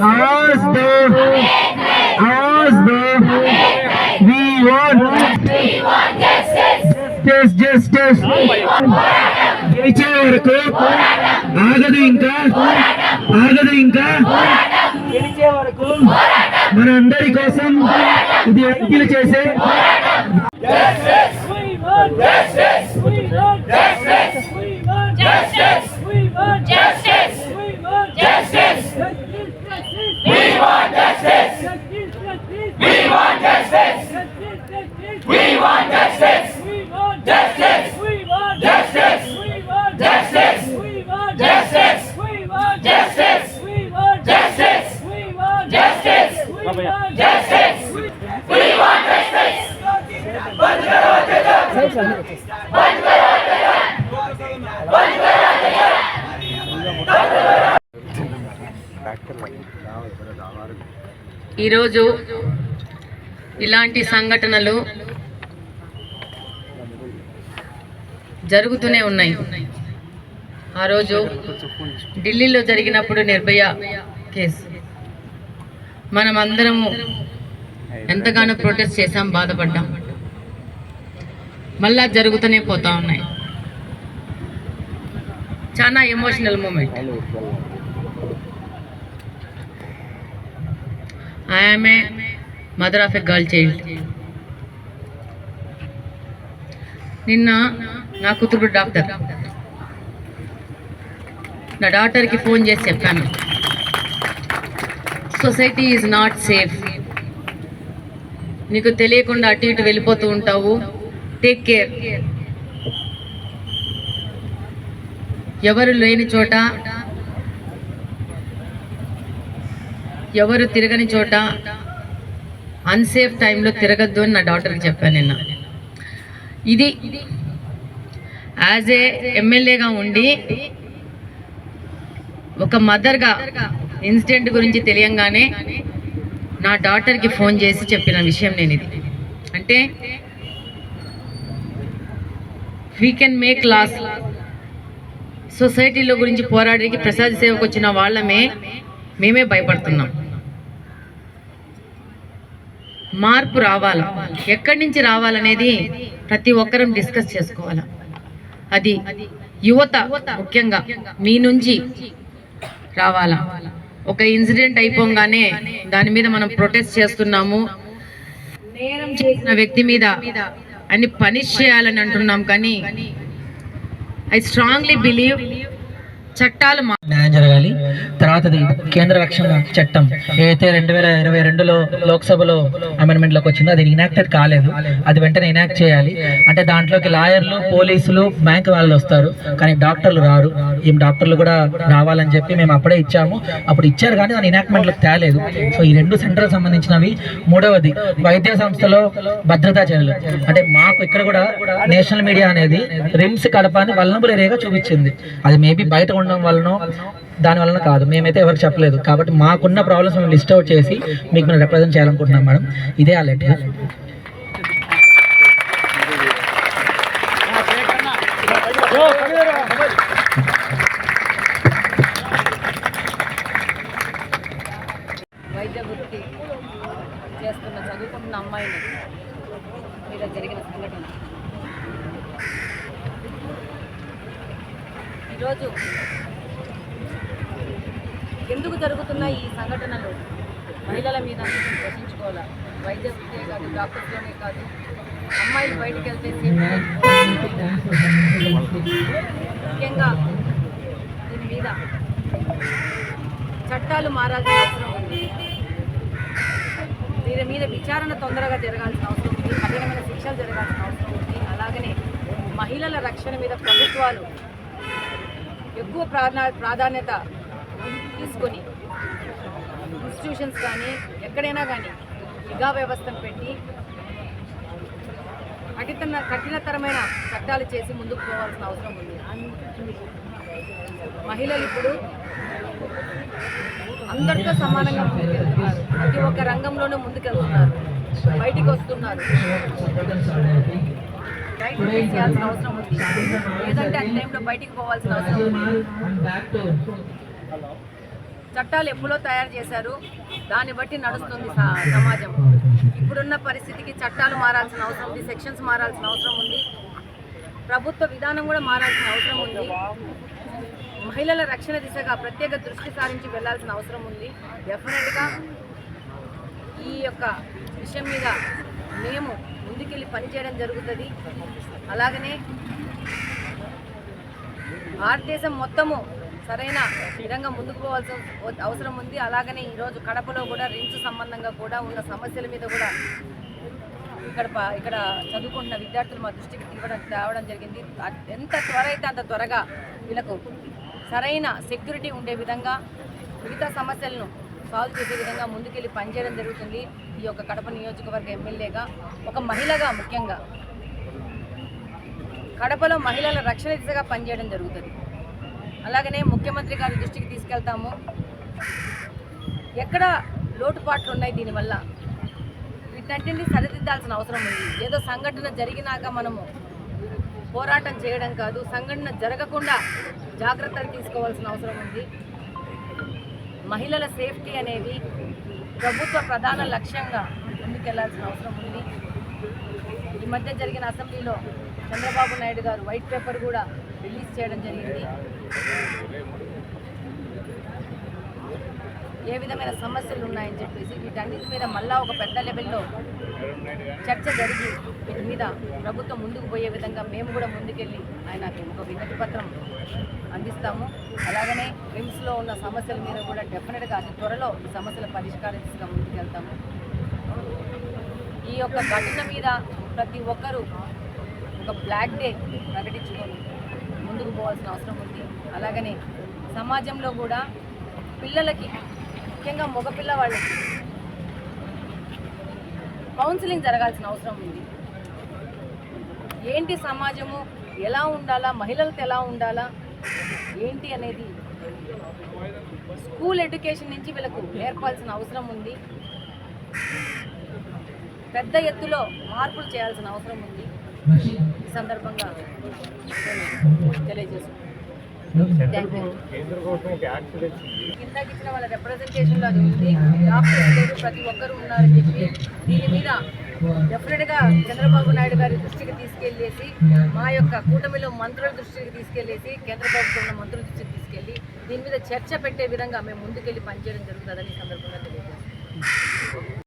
आवाज दो, आवाज दो। We want justice. గెలిచే వరకు ఆగదు ఇంకా గెలిచే వరకు మన అందరి కోసం ఇది వ్యక్తులు చేసే ఈరోజు ఇలాంటి సంఘటనలు జరుగుతూనే ఉన్నాయి. ఆ రోజు ఢిల్లీలో జరిగినప్పుడు నిర్భయ కేసు మనం అందరము ఎంతగానో ప్రొటెస్ట్ చేశాం, బాధపడ్డాం. మళ్ళా జరుగుతూనే పోతా ఉన్నాయి. చాలా emotional moment. I am a mother of a girl child. నిన్న నా కూతురు డాక్టర్, నా డాక్టర్కి ఫోన్ చేసి చెప్పాను, సొసైటీ ఈజ్ నాట్ సేఫ్, నీకు తెలియకుండా అటు ఇటు వెళ్ళిపోతూ ఉంటావు, టేక్ కేర్. ఎవరు లేని చోట, ఎవరు తిరగని చోట, అన్సేఫ్ టైంలో తిరగద్దు అని నా డాక్టర్కి చెప్పాను నిన్న. ఇది యాజ్ ఏ ఎమ్మెల్యేగా ఉండి ఒక మదర్గా ఇన్సిడెంట్ గురించి తెలియంగానే నా డాక్టర్కి ఫోన్ చేసి చెప్పిన విషయం నేను ఇది. అంటే వీ కెన్ మేక్ లాస్. సొసైటీలో గురించి పోరాడికి ప్రసాద సేవకు వచ్చిన వాళ్ళమే మేమే భయపడుతున్నాం. మార్పు రావాలా, ఎక్కడి నుంచి రావాలనేది ప్రతి ఒక్కరం డిస్కస్ చేసుకోవాలా. అది యువత ముఖ్యంగా మీ నుంచి రావాలా. ఒక ఇన్సిడెంట్ అయిపోగానే దాని మీద మనం ప్రొటెస్ట్ చేస్తున్నాము, నేరం చేసిన వ్యక్తి మీద అన్ని పనిష్ చేయాలని అంటున్నాం. కానీ ఐ స్ట్రాంగ్లీ బిలీవ్ చట్టాలు న్యాయం జరగాలి. తర్వాతది కేంద్ర రక్షణ చట్టం ఏదైతే 2022లో లోక్సభలో అమెండ్మెంట్లోకి వచ్చిందో అది ఇనాక్టెడ్ కాలేదు, అది వెంటనే ఇనాక్ట్ చేయాలి. అంటే దాంట్లోకి లాయర్లు, పోలీసులు, బ్యాంక్ వాళ్ళు వస్తారు, కానీ డాక్టర్లు రారు. ఈ డాక్టర్లు కూడా రావాలని చెప్పి మేము అప్పుడే ఇచ్చాము. అప్పుడు ఇచ్చారు కానీ దాని ఇనాక్ట్మెంట్లోకి తేలేదు. సో ఈ రెండు సెంటర్ సంబంధించినవి. మూడవది వైద్య సంస్థలో భద్రతా చర్యలు. అంటే మాకు ఇక్కడ కూడా నేషనల్ మీడియా అనేది రిమ్స్ కడపని వల్నరబుల్ ఏరియాగా చూపించింది. అది మేబీ బయట ఉండడం వలన దాని వలన కాదు, మేమైతే ఎవరికి చెప్పలేదు. కాబట్టి మాకున్న ప్రాబ్లమ్స్ మేము లిస్ట్ అవుట్ చేసి మీకు మేము రిప్రజెంట్ చేయాలనుకుంటున్నాం మేడం. ఇదే ఆ లెటర్. వైద్య వృత్తి చేస్తున్న చదువుకుంటున్న అమ్మాయిని మీద జరిగిన సంఘటన ఈరోజు ఎందుకు జరుగుతున్న ఈ సంఘటనలు మహిళల మీద ప్రశ్నించుకోవాలి. వైద్య వృత్తే కాదు, డాక్టర్స్లోనే కాదు, అమ్మాయిలు బయటకు వెళ్తే ముఖ్యంగా దీని మీద చట్టాలు మారాల్సిన అవసరం ఉంది. దీని మీద విచారణ తొందరగా జరగాల్సిన అవసరం ఉంది, కఠినమైన శిక్షలు జరగాల్సిన అవసరం ఉంది. అలాగనే మహిళల రక్షణ మీద ప్రభుత్వాలు ఎక్కువ ప్రాధాన్యత తీసుకొని ఇన్స్టిట్యూషన్స్ కానీ ఎక్కడైనా కానీ నిఘా వ్యవస్థను పెట్టి కఠినతరమైన చట్టాలు చేసి ముందుకు పోవాల్సిన అవసరం ఉంది. మహిళలు ఇప్పుడు అందరితో సమానంగా ముందుకెళ్తున్నారు, ప్రతి ఒక్క రంగంలోనూ ముందుకెళ్తున్నారు, బయటికి వస్తున్నారు. చేయాల్సిన అవసరం ఉంది, లేదంటే ఆ టైంలో బయటికి పోవాల్సిన అవసరం ఉంది. చట్టాలు ఎప్పుడో తయారు చేశారు, దాన్ని బట్టి నడుస్తుంది సమాజం. ఇప్పుడున్న పరిస్థితికి చట్టాలు మారాల్సిన అవసరం ఉంది, సెక్షన్స్ మారాల్సిన అవసరం ఉంది, ప్రభుత్వ విధానం కూడా మారాల్సిన అవసరం ఉంది, మహిళల రక్షణ దిశగా ప్రత్యేక దృష్టి సారించి వెళ్లాల్సిన అవసరం ఉంది. డెఫినెట్గా ఈ యొక్క విషయం మీద మేము ముందుకెళ్ళి పనిచేయడం జరుగుతుంది. అలాగనే భారతదేశం మొత్తము సరైన విధంగా ముందుకు పోవాల్సిన అవసరం ఉంది. అలాగనే ఈరోజు కడపలో కూడా రిమ్స్ సంబంధంగా కూడా ఉన్న సమస్యల మీద కూడా ఇక్కడ చదువుకుంటున్న విద్యార్థులు మా దృష్టికి తేవడం జరిగింది. ఎంత త్వర అయితే అంత త్వరగా వీళ్ళకు సరైన సెక్యూరిటీ ఉండే విధంగా మిగతా సమస్యలను సాల్వ్ చేసే విధంగా ముందుకెళ్ళి పనిచేయడం జరుగుతుంది. ఈ యొక్క కడప నియోజకవర్గ ఎమ్మెల్యేగా ఒక మహిళగా ముఖ్యంగా కడపలో మహిళల రక్షణ దిశగా పనిచేయడం జరుగుతుంది. అలాగనే ముఖ్యమంత్రి గారి దృష్టికి తీసుకెళ్తాము. ఎక్కడ లోటుపాట్లు ఉన్నాయి, దీనివల్ల వీటన్నింటినీ సరిదిద్దాల్సిన అవసరం ఉంది. ఏదో సంఘటన జరిగినాక మనము పోరాటం చేయడం కాదు, సంఘటన జరగకుండా జాగ్రత్తలు తీసుకోవాల్సిన అవసరం ఉంది. మహిళల సేఫ్టీ అనేది ప్రభుత్వ ప్రధాన లక్ష్యంగా ముందుకెళ్లాల్సిన అవసరం ఉంది. ఈ మధ్య జరిగిన అసెంబ్లీలో చంద్రబాబు నాయుడు గారు వైట్ పేపర్ కూడా రిలీజ్ చేయడం జరిగింది. ఏ విధమైన సమస్యలు ఉన్నాయని చెప్పేసి వీటన్నిటి మీద మళ్ళా ఒక పెద్ద లెవెల్లో చర్చ జరిగి వీటి మీద ప్రభుత్వం ముందుకు పోయే విధంగా మేము కూడా ముందుకెళ్ళి ఆయనకి ఒక వినతి పత్రం అందిస్తాము. అలాగనే రిమ్స్లో ఉన్న సమస్యల మీద కూడా డెఫినెట్గా అతి త్వరలో ఈ సమస్యల పరిష్కారం దిశగా ముందుకెళ్తాము. ఈ యొక్క ఘటన మీద ప్రతి ఒక్కరూ ఒక బ్లాక్ డే ప్రకటించుకొని ముందుకు పోవాల్సిన అవసరం ఉంది. అలాగనే సమాజంలో కూడా పిల్లలకి, ముఖ్యంగా మగపిల్ల వాళ్ళకి కౌన్సిలింగ్ జరగాల్సిన అవసరం ఉంది. ఏంటి సమాజము, ఎలా ఉండాలా, మహిళలతో ఎలా ఉండాలా ఏంటి అనేది స్కూల్ ఎడ్యుకేషన్ నుంచి వీళ్ళకు నేర్పాల్సిన అవసరం ఉంది. పెద్ద ఎత్తులో మార్పులు చేయాల్సిన అవసరం ఉంది. ఈ సందర్భంగా తెలియజేస్తున్నాను. కిందకి ఇచ్చిన వాళ్ళ రిప్రజెంటేషన్లో అది ఉంది. డాక్టర్స్ లేదు, ప్రతి ఒక్కరూ ఉన్నారని చెప్పి దీని మీద డెఫినెట్గా చంద్రబాబు నాయుడు గారి దృష్టికి తీసుకెళ్ళేసి, మా యొక్క కూటమిలో మంత్రుల దృష్టికి తీసుకెళ్ళేసి, కేంద్ర ప్రభుత్వంలో మంత్రుల దృష్టికి తీసుకెళ్ళి దీని మీద చర్చ పెట్టే విధంగా మేము ముందుకెళ్ళి పనిచేయడం జరుగుతుందని ఈ సందర్భంగా తెలియజేస్తాం.